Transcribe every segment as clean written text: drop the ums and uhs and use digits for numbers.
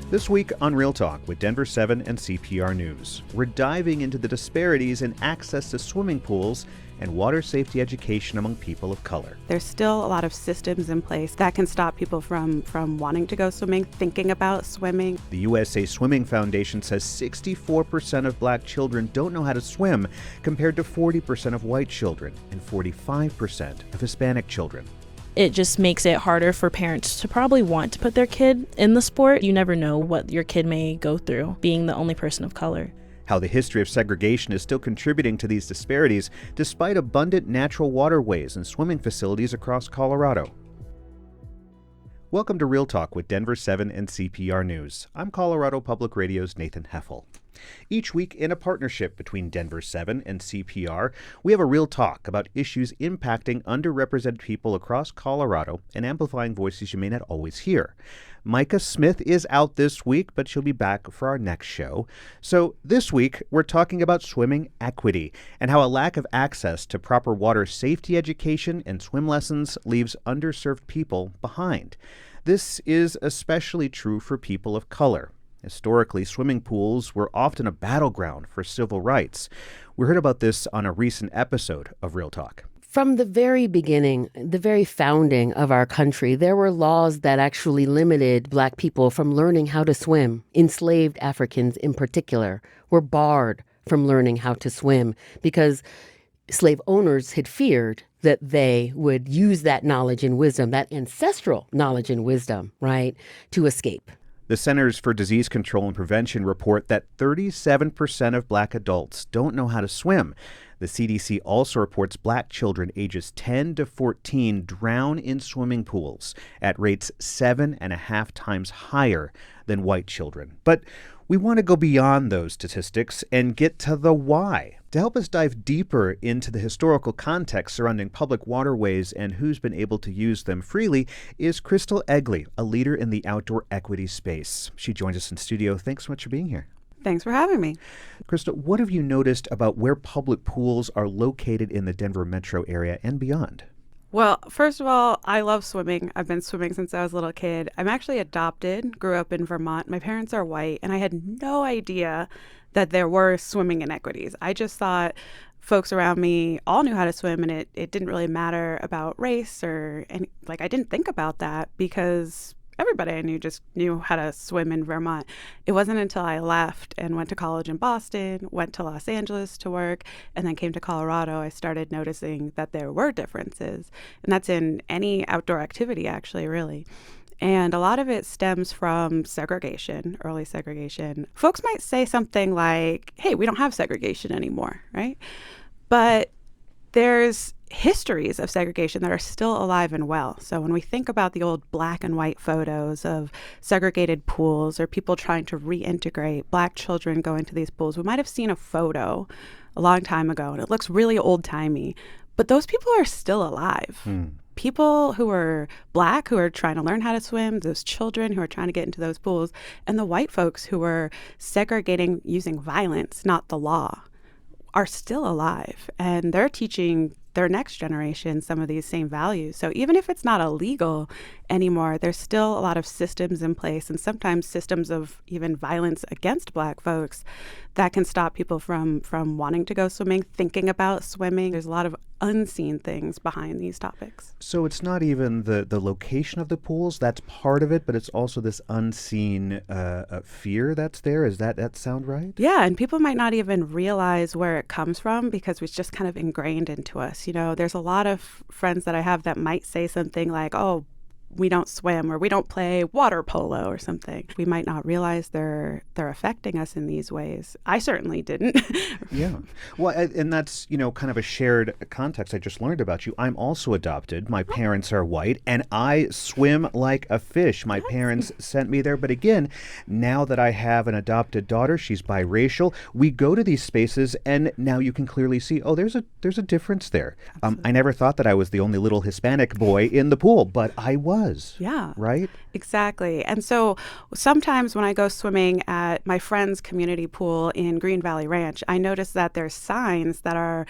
This week on Real Talk with Denver7 and CPR News, we're diving into the disparities in access to swimming pools and water safety education among people of color. There's still a lot of systems in place that can stop people from wanting to go swimming, thinking about swimming. The USA Swimming Foundation says 64% of black children don't know how to swim, compared to 40% of white children and 45% of Hispanic children. It just makes it harder for parents to probably want to put their kid in the sport. You never know what your kid may go through being the only person of color. How the history of segregation is still contributing to these disparities despite abundant natural waterways and swimming facilities across Colorado. Welcome to Real Talk with Denver7 and CPR News. I'm Colorado Public Radio's Nathan Heffel. Each week, in a partnership between Denver7 and CPR, we have a real talk about issues impacting underrepresented people across Colorado and amplifying voices you may not always hear. Micah Smith is out this week, but she'll be back for our next show. So this week, we're talking about swimming equity and how a lack of access to proper water safety education and swim lessons leaves underserved people behind. This is especially true for people of color. Historically, swimming pools were often a battleground for civil rights. We heard about this on a recent episode of Real Talk. From the very beginning, the very founding of our country, there were laws that actually limited Black people from learning how to swim. Enslaved Africans in particular were barred from learning how to swim because slave owners had feared that they would use that knowledge and wisdom, that ancestral knowledge and wisdom, right, to escape. The Centers for Disease Control and Prevention report that 37% of black adults don't know how to swim. The CDC also reports black children ages 10 to 14 drown in swimming pools at rates 7.5 times higher than white children. But we want to go beyond those statistics and get to the why. To help us dive deeper into the historical context surrounding public waterways and who's been able to use them freely is Crystal Egley, a leader in the outdoor equity space. She joins us in studio. Thanks so much for being here. Thanks for having me. Crystal, what have you noticed about where public pools are located in the Denver metro area and beyond? Well, first of all, I love swimming. I've been swimming since I was a little kid. I'm actually adopted, grew up in Vermont. My parents are white, and I had no idea that there were swimming inequities. I just thought folks around me all knew how to swim, and it didn't really matter about race or any, I didn't think about that because everybody I knew just knew how to swim in Vermont. It wasn't until I left and went to college in Boston, went to Los Angeles to work, and then came to Colorado, I started noticing that there were differences. And that's in any outdoor activity, actually, really. And a lot of it stems from segregation, early segregation. Folks might say something like, hey, we don't have segregation anymore, right? But there's histories of segregation that are still alive and well. So when we think about the old black and white photos of segregated pools or people trying to reintegrate black children going to these pools, we might have seen a photo a long time ago and it looks really old-timey, but those people are still alive. People who are black, who are trying to learn how to swim, those children who are trying to get into those pools, and the white folks who are segregating using violence, not the law, are still alive. And they're teaching their next generation some of these same values. So even if it's not illegal anymore, there's still a lot of systems in place, and sometimes systems of even violence against black folks that can stop people from wanting to go swimming, thinking about swimming. There's a lot of unseen things behind these topics. So it's not even the location of the pools, that's part of it, but it's also this unseen fear that's there. Is that sound right? Yeah, and people might not even realize where it comes from because it's just kind of ingrained into us. You know, there's a lot of friends that I have that might say something like, oh, we don't swim or we don't play water polo or something. We might not realize they're affecting us in these ways. I certainly didn't. Yeah. Well, and that's, kind of a shared context I just learned about you. I'm also adopted. My parents are white, and I swim like a fish. My parents sent me there. But again, now that I have an adopted daughter, she's biracial, we go to these spaces, and now you can clearly see, oh, there's a difference there. I never thought that I was the only little Hispanic boy in the pool, but I was. was. Yeah. Right? Exactly. And so sometimes when I go swimming at my friend's community pool in Green Valley Ranch, I notice that there's signs that are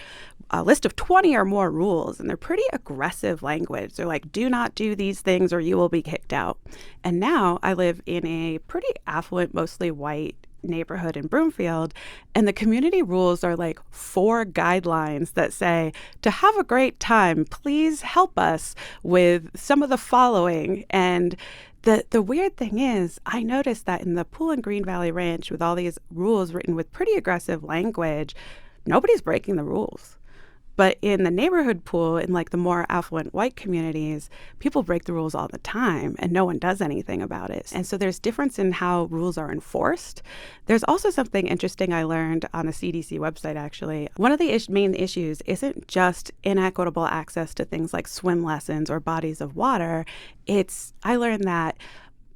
a list of 20 or more rules, and they're pretty aggressive language. They're like, do not do these things or you will be kicked out. And now I live in a pretty affluent, mostly white neighborhood in Broomfield, and the community rules are like 4 guidelines that say, to have a great time, please help us with some of the following. And the weird thing is, I noticed that in the pool in Green Valley Ranch, with all these rules written with pretty aggressive language, nobody's breaking the rules. But in the neighborhood pool, in like the more affluent white communities, people break the rules all the time and no one does anything about it. And so there's difference in how rules are enforced. There's also something interesting I learned on the CDC website, actually. One of the main issues isn't just inequitable access to things like swim lessons or bodies of water. I learned that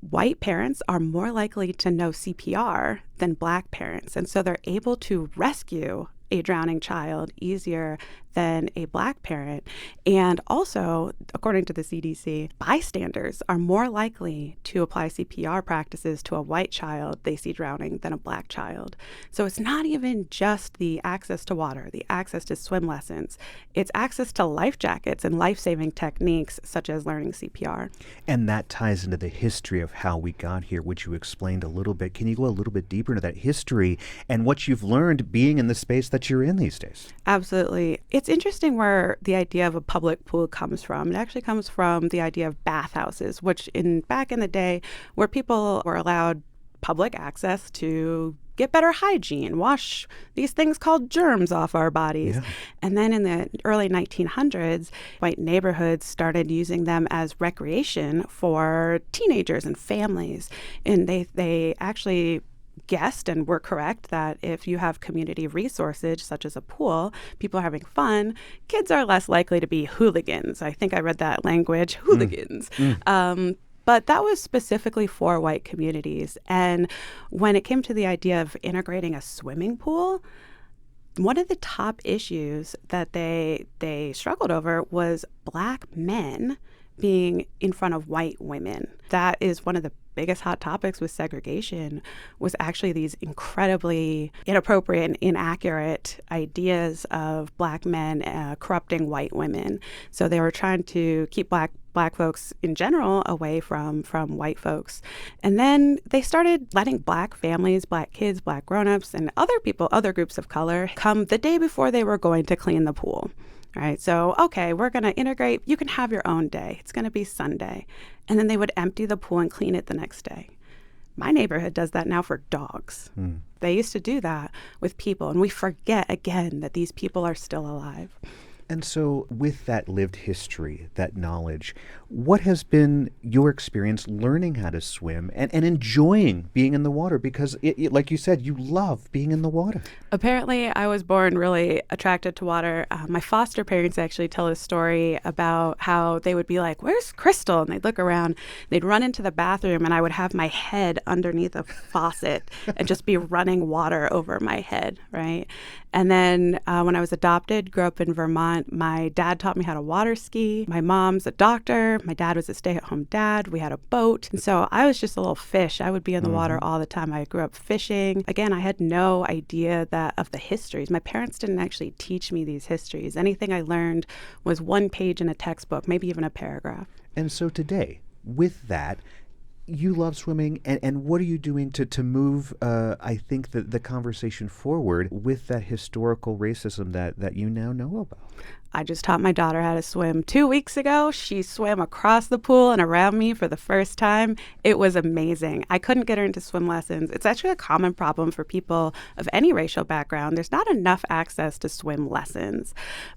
white parents are more likely to know CPR than Black parents. And so they're able to rescue a drowning child easier than a Black parent. And also, according to the CDC, bystanders are more likely to apply CPR practices to a white child they see drowning than a Black child. So it's not even just the access to water, the access to swim lessons. It's access to life jackets and life-saving techniques such as learning CPR. And that ties into the history of how we got here, which you explained a little bit. Can you go a little bit deeper into that history and what you've learned being in the space that you're in these days? Absolutely. It's interesting where the idea of a public pool comes from. It actually comes from the idea of bathhouses, which back in the day, where people were allowed public access to get better hygiene, wash these things called germs off our bodies. Yeah. And then in the early 1900s, white neighborhoods started using them as recreation for teenagers and families. And they actually guessed and were correct that if you have community resources such as a pool, people are having fun, kids are less likely to be hooligans. I think I read that language, hooligans. But that was specifically for white communities. And when it came to the idea of integrating a swimming pool, one of the top issues that they struggled over was Black men being in front of white women. That is one of the biggest hot topics with segregation, was actually these incredibly inappropriate and inaccurate ideas of Black men corrupting white women. So they were trying to keep Black folks in general away from white folks. And then they started letting Black families, Black kids, Black grown-ups, and other people, other groups of color, come the day before they were going to clean the pool. Right. So, okay, we're going to integrate. You can have your own day. It's going to be Sunday. And then they would empty the pool and clean it the next day. My neighborhood does that now for dogs. They used to do that with people. And we forget again that these people are still alive. And so with that lived history, that knowledge, what has been your experience learning how to swim and enjoying being in the water? Because, like you said, you love being in the water. Apparently, I was born really attracted to water. My foster parents actually tell a story about how they would be like, "Where's Crystal?" And they'd look around, they'd run into the bathroom, and I would have my head underneath a faucet and just be running water over my head, right? And then when I was adopted, grew up in Vermont, my dad taught me how to water ski. My mom's a doctor. My dad was a stay-at-home dad. We had a boat. And so I was just a little fish. I would be in the water all the time. I grew up fishing. Again, I had no idea of the histories. My parents didn't actually teach me these histories. Anything I learned was one page in a textbook, maybe even a paragraph. And so today, with that, you love swimming, and what are you doing to move, I think, the conversation forward with that historical racism that you now know about? I just taught my daughter how to swim 2 weeks ago. She swam across the pool and around me for the first time. It was amazing. I couldn't get her into swim lessons. It's actually a common problem for people of any racial background. There's not enough access to swim lessons.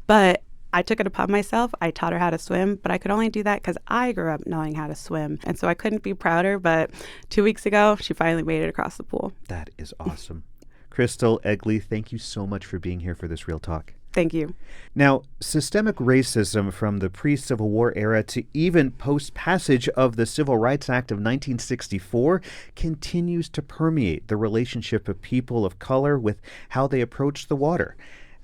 But I took it upon myself. I taught her how to swim, but I could only do that because I grew up knowing how to swim. And so I couldn't be prouder, but 2 weeks ago, she finally made it across the pool. That is awesome. Crystal Egley, thank you so much for being here for this Real Talk. Thank you. Now, systemic racism from the pre-Civil War era to even post-passage of the Civil Rights Act of 1964 continues to permeate the relationship of people of color with how they approach the water.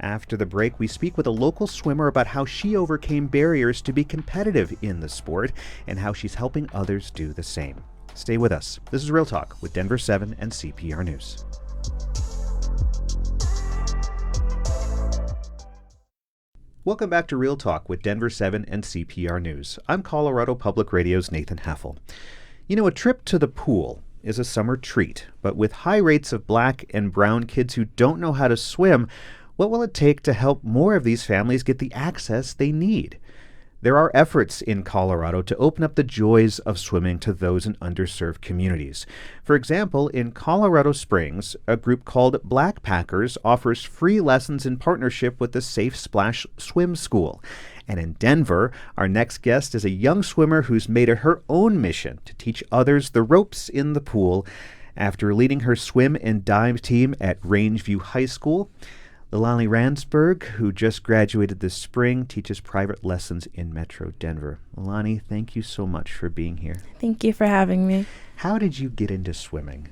After the break, we speak with a local swimmer about how she overcame barriers to be competitive in the sport and how she's helping others do the same. Stay with us. This is Real Talk with Denver7 and CPR News. Welcome back to Real Talk with Denver7 and CPR News. I'm Colorado Public Radio's Nathan Heffel. You know, a trip to the pool is a summer treat, but with high rates of black and brown kids who don't know how to swim, what will it take to help more of these families get the access they need? There are efforts in Colorado to open up the joys of swimming to those in underserved communities. For example, in Colorado Springs, a group called Blackpackers offers free lessons in partnership with the Safe Splash Swim School. And in Denver, our next guest is a young swimmer who's made it her own mission to teach others the ropes in the pool. After leading her swim and dive team at Rangeview High School, Leilani Ransberg, who just graduated this spring, teaches private lessons in Metro Denver. Leilani, thank you so much for being here. Thank you for having me. How did you get into swimming?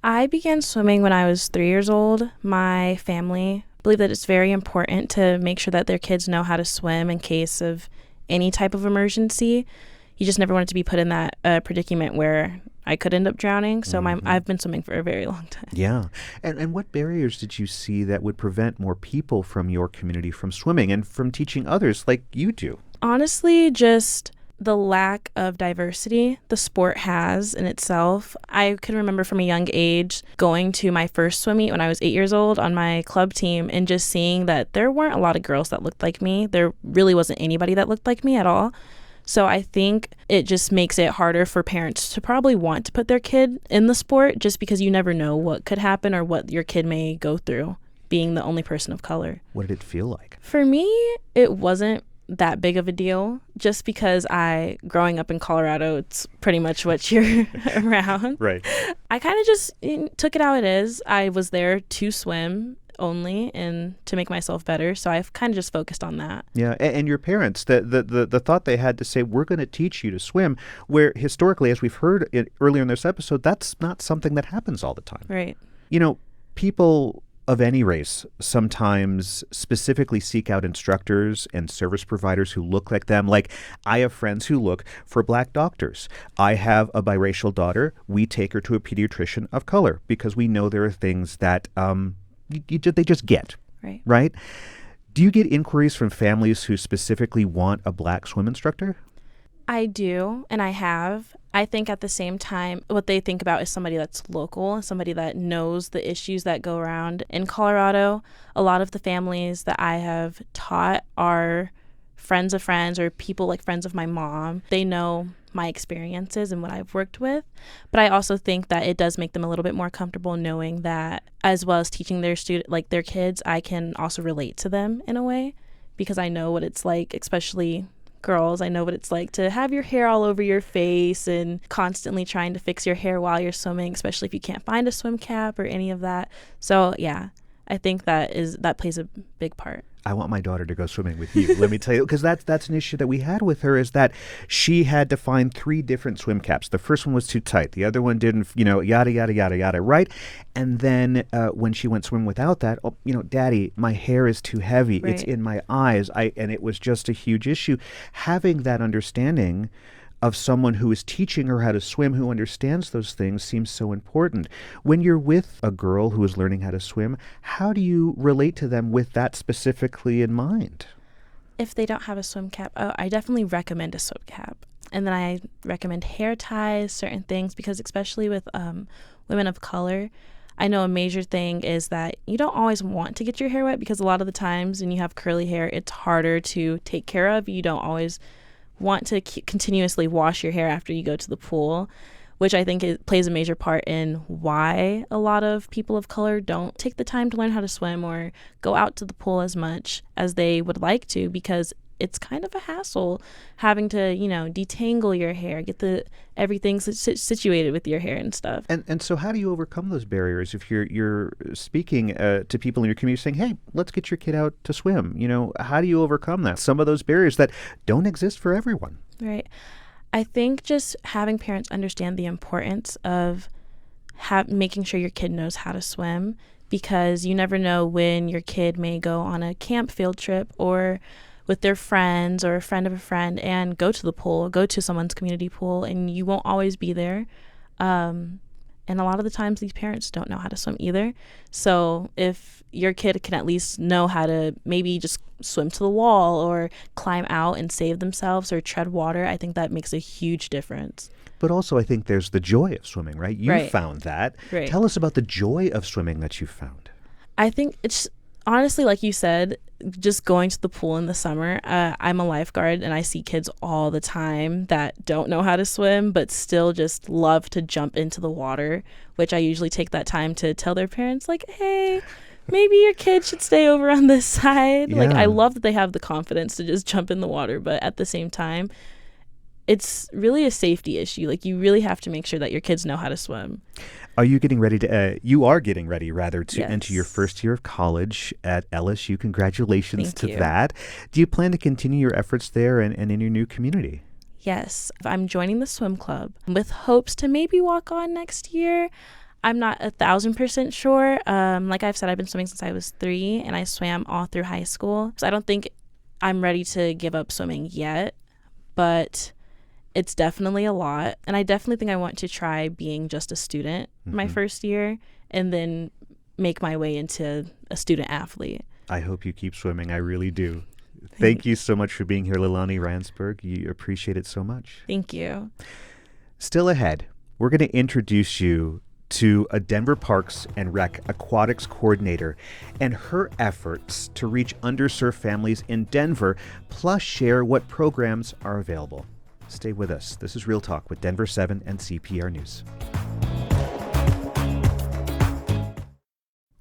I began swimming when I was 3 years old. My family believe that it's very important to make sure that their kids know how to swim in case of any type of emergency. You just never wanted to be put in that predicament where I could end up drowning. So I've been swimming for a very long time. Yeah. And what barriers did you see that would prevent more people from your community from swimming and from teaching others like you do? Honestly, just the lack of diversity the sport has in itself. I can remember from a young age going to my first swim meet when I was 8 years old on my club team and just seeing that there weren't a lot of girls that looked like me. There really wasn't anybody that looked like me at all. So I think it just makes it harder for parents to probably want to put their kid in the sport just because you never know what could happen or what your kid may go through being the only person of color. What did it feel like? For me, it wasn't that big of a deal just because growing up in Colorado, it's pretty much what you're around. Right. I kind of just took it how it is. I was there to swim only and to make myself better, so I've kind of just focused on that. Yeah, and your parents, the thought they had to say, we're going to teach you to swim, where historically, as we've heard earlier in this episode, that's not something that happens all the time. Right. You know, people of any race sometimes specifically seek out instructors and service providers who look like them. Like, I have friends who look for black doctors. I have a biracial daughter. We take her to a pediatrician of color because we know there are things that they just get. Right? Do you get inquiries from families who specifically want a black swim instructor? I do, and I have. I think at the same time, what they think about is somebody that's local, somebody that knows the issues that go around in Colorado. A lot of the families that I have taught are friends of friends or people like friends of my mom. They know my experiences and what I've worked with. But I also think that it does make them a little bit more comfortable knowing that as well as teaching their their kids, I can also relate to them in a way because I know what it's like, especially girls. I know what it's like to have your hair all over your face and constantly trying to fix your hair while you're swimming, especially if you can't find a swim cap or any of that. So yeah, I think that plays a big part. I want my daughter to go swimming with you. Let me tell you, because that's an issue that we had with her, is that she had to find 3 different swim caps. The first one was too tight. The other one didn't, yada, yada, yada, yada, right? And then when she went swimming without that, Daddy, my hair is too heavy. Right. It's in my eyes. And it was just a huge issue. Having that understanding of someone who is teaching her how to swim, who understands those things, seems so important. When you're with a girl who is learning how to swim, how do you relate to them with that specifically in mind? If they don't have a swim cap, I definitely recommend a swim cap. And then I recommend hair ties, certain things, because especially with women of color, I know a major thing is that you don't always want to get your hair wet because a lot of the times when you have curly hair, it's harder to take care of. You don't always want to continuously wash your hair after you go to the pool, which I think plays a major part in why a lot of people of color don't take the time to learn how to swim or go out to the pool as much as they would like to, because it's kind of a hassle having to, detangle your hair, get everything situated with your hair and stuff. And so how do you overcome those barriers if you're speaking to people in your community saying, hey, let's get your kid out to swim? How do you overcome that? Some of those barriers that don't exist for everyone. Right. I think just having parents understand the importance of making sure your kid knows how to swim because you never know when your kid may go on a camp field trip or with their friends or a friend of a friend and go to the pool, go to someone's community pool, and you won't always be there. And a lot of the times these parents don't know how to swim either. So if your kid can at least know how to maybe just swim to the wall or climb out and save themselves or tread water, I think that makes a huge difference. But also, I think there's the joy of swimming, right? You Right. found that. Right. Tell us about the joy of swimming that you found. I think it's honestly, like you said, just going to the pool in the summer. I'm a lifeguard and I see kids all the time that don't know how to swim, but still just love to jump into the water, which I usually take that time to tell their parents, like, hey, maybe your kid should stay over on this side. Like, Yeah. I love that they have the confidence to just jump in the water, but at the same time, it's really a safety issue. Like, you really have to make sure that your kids know how to swim. Are you getting ready to, you are getting ready, rather, to Yes. enter your first year of college at LSU. Congratulations Thank to you. that. Do you plan to continue your efforts there and in your new community? Yes, I'm joining the swim club with hopes to maybe walk on next year. I'm not 1,000% sure. Like I've said, I've been swimming since I was 3 and I swam all through high school. So I don't think I'm ready to give up swimming yet, but it's definitely a lot. And I definitely think I want to try being just a student my first year and then make my way into a student athlete. I hope you keep swimming. I really do. Thank you so much for being here, Leilani Ransberg. You appreciate it so much. Thank you. Still ahead, we're going to introduce you to a Denver Parks and Rec aquatics coordinator and her efforts to reach underserved families in Denver, plus share what programs are available. Stay with us. This is Real Talk with Denver7 and CPR News.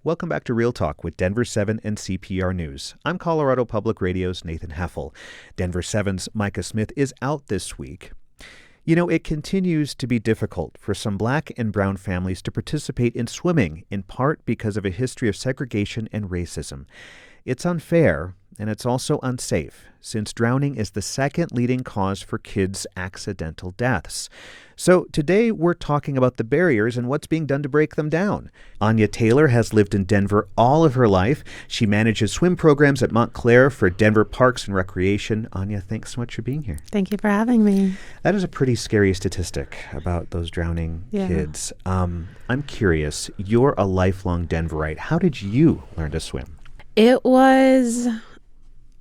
Welcome back to Real Talk with Denver7 and CPR News. I'm Colorado Public Radio's Nathan Heffel. Denver7's Micah Smith is out this week. You know, it continues to be difficult for some Black and brown families to participate in swimming, in part because of a history of segregation and racism. It's unfair, and it's also unsafe, since drowning is the second leading cause for kids' accidental deaths. So today we're talking about the barriers and what's being done to break them down. Anya Taylor has lived in Denver all of her life. She manages swim programs at Montclair for Denver Parks and Recreation. Anya, thanks so much for being here. Thank you for having me. That is a pretty scary statistic about those drowning kids. I'm curious, you're a lifelong Denverite. How did you learn to swim? It was,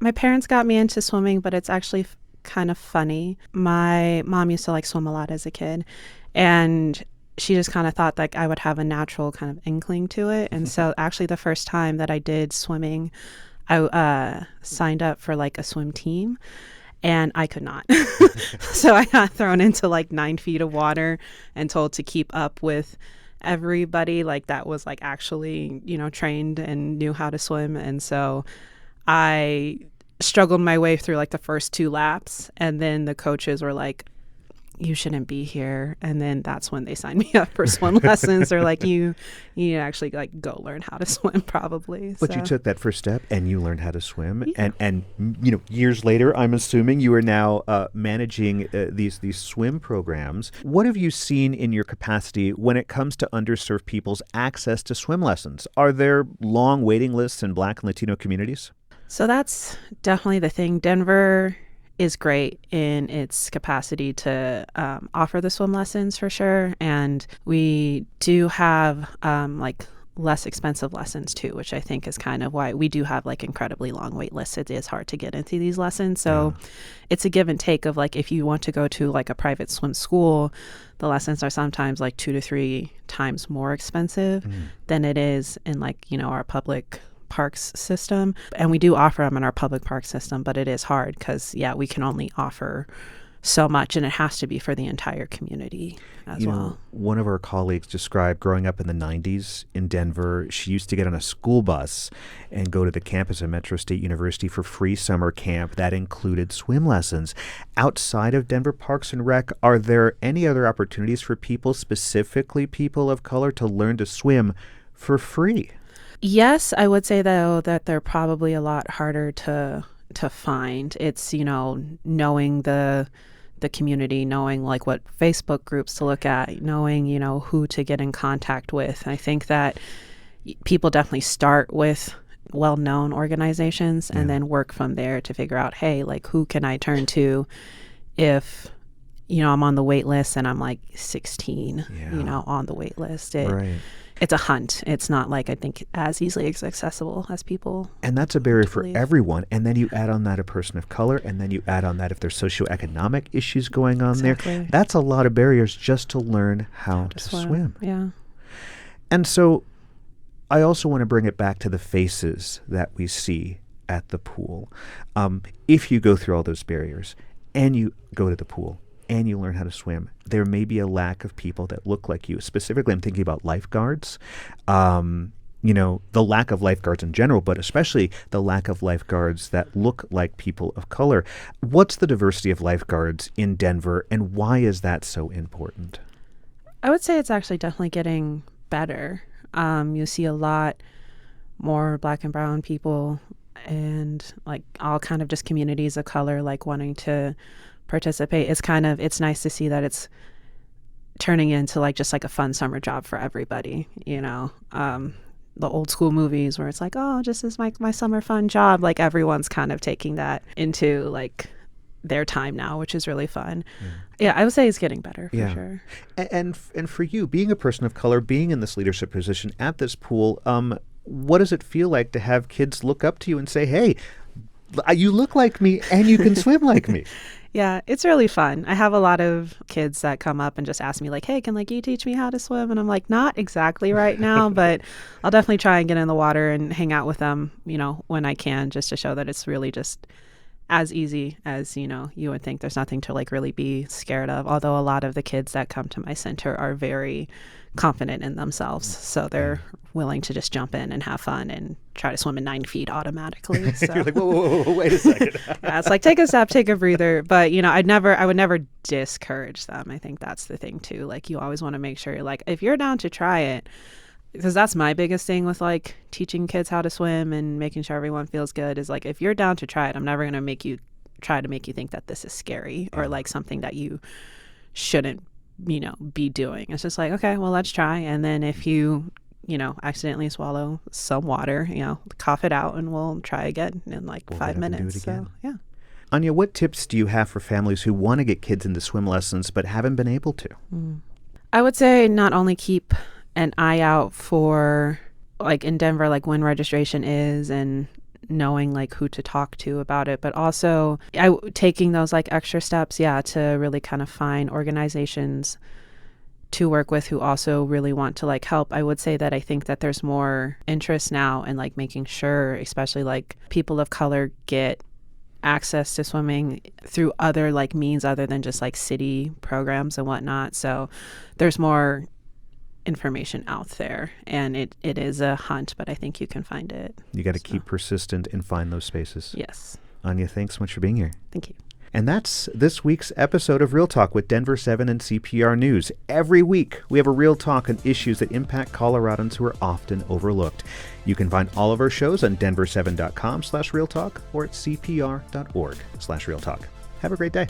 my parents got me into swimming, but it's actually kind of funny. My mom used to like swim a lot as a kid, and she just kind of thought like I would have a natural kind of inkling to it. And so actually the first time that I did swimming, I signed up for like a swim team, and I could not. So I got thrown into like 9 feet of water and told to keep up with everybody like that was like actually, you know, trained and knew how to swim. And so I struggled my way through like the first 2 laps, and then the coaches were like, you shouldn't be here. And then that's when they signed me up for swim lessons. They're like, you need to actually like go learn how to swim probably. But So you took that first step and you learned how to swim. Yeah. And you know, years later, I'm assuming you are now managing these swim programs. What have you seen in your capacity when it comes to underserved people's access to swim lessons? Are there long waiting lists in Black and Latino communities? So that's definitely the thing. Denver is great in its capacity to offer the swim lessons for sure. And we do have like less expensive lessons too, which I think is kind of why we do have like incredibly long wait lists. It is hard to get into these lessons. So it's a give and take of like, if you want to go to like a private swim school, the lessons are sometimes like 2 to 3 times more expensive than it is in like, you know, our public parks system. And we do offer them in our public park system, but it is hard because we can only offer so much, and it has to be for the entire community as well. Know, one of our colleagues described growing up in the 90s in Denver. She used to get on a school bus and go to the campus of Metro State University for free summer camp that included swim lessons. Outside of Denver Parks and Rec, are there any other opportunities for people, specifically people of color, to learn to swim for free? Yes, I would say though that they're probably a lot harder to find. It's, you know, knowing the community, knowing like what Facebook groups to look at, knowing, you know, who to get in contact with. I think that, people definitely start with well-known organizations and Yeah. then work from there to figure out, hey, like who can I turn to if I'm on the wait list and I'm like 16, Yeah. on the wait list. Right. It's a hunt. It's not like I think as easily accessible as people. And that's a barrier for believe. everyone. And then you add on that a person of color, and then you add on that if there's socioeconomic issues going on there. Exactly. That's a lot of barriers just to learn how to swim. Yeah. And so I also want to bring it back to the faces that we see at the pool. If you go through all those barriers and you go to the pool and you learn how to swim, there may be a lack of people that look like you. Specifically, I'm thinking about lifeguards. The lack of lifeguards in general, but especially the lack of lifeguards that look like people of color. What's the diversity of lifeguards in Denver, and why is that so important? I would say it's actually definitely getting better. You see a lot more Black and brown people and like all kind of just communities of color like wanting to participate. It's nice to see that it's turning into like just like a fun summer job for everybody, the old school movies where it's like, oh, just is my summer fun job. Like everyone's kind of taking that into like their time now, which is really fun. Yeah, I would say it's getting better for sure. And for you, being a person of color, being in this leadership position at this pool, what does it feel like to have kids look up to you and say, hey, you look like me and you can swim like me? Yeah, it's really fun. I have a lot of kids that come up and just ask me like, hey, can like you teach me how to swim? And I'm like, not exactly right now, but I'll definitely try and get in the water and hang out with them, when I can, just to show that it's really just as easy as, you would think. There's nothing to like really be scared of. Although a lot of the kids that come to my center are very confident in themselves. So they're willing to just jump in and have fun and try to swim in 9 feet automatically. So. You're like, whoa, wait a second. Yeah, it's like, take a step, take a breather. But, I would never discourage them. I think that's the thing too. Like you always want to make sure like, if you're down to try it, because that's my biggest thing with like teaching kids how to swim and making sure everyone feels good is like, if you're down to try it, I'm never going to try to make you think that this is scary or like something that you shouldn't, be doing. It's just like, okay, well, let's try. And then if you, accidentally swallow some water, cough it out and we'll try again in like 5 minutes. So, yeah. Anya, what tips do you have for families who want to get kids into swim lessons but haven't been able to? I would say not only keep an eye out for like in Denver, like when registration is and knowing like who to talk to about it, but also taking those like extra steps, to really kind of find organizations to work with who also really want to like help. I would say that I think that there's more interest now in like making sure, especially like people of color get access to swimming through other like means other than just like city programs and whatnot. So there's more information out there and it is a hunt, but I think you can find it. You got to keep persistent and find those spaces. Yes. Anya, thanks so much for being here. Thank you. And that's this week's episode of Real Talk with Denver7 and CPR News. Every week, we have a real talk on issues that impact Coloradans who are often overlooked. You can find all of our shows on denver7.com/realtalk or at cpr.org/realtalk. Have a great day.